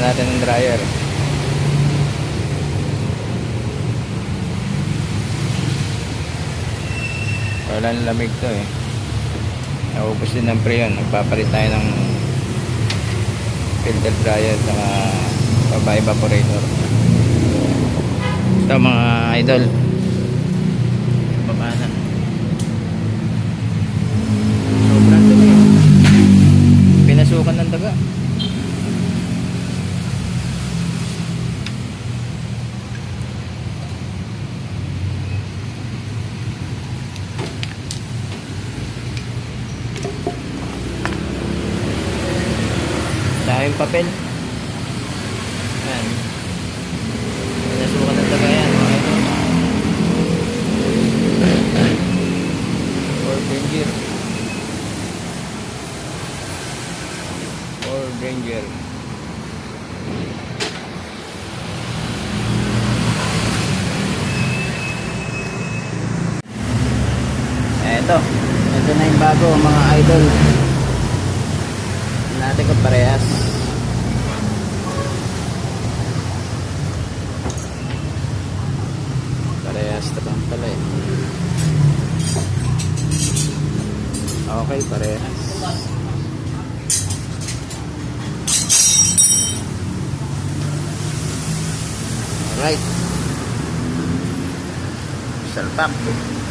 natin ng dryer. Walang lamig to eh. Naubos din ng preyon. Nagpapalit tayo ng filter dryer saka evaporator. Ito mga idol, baba na. Sobrang dumi. Pinasukan ng daga. Daming papel. Ayan. Pinasukan ng daga yan mga idol. Ford Ranger. Ito na yung bago mga idol. Natin ko parehas. Parehas tabang pala eh. Okay, parehas. Alright. Salpak.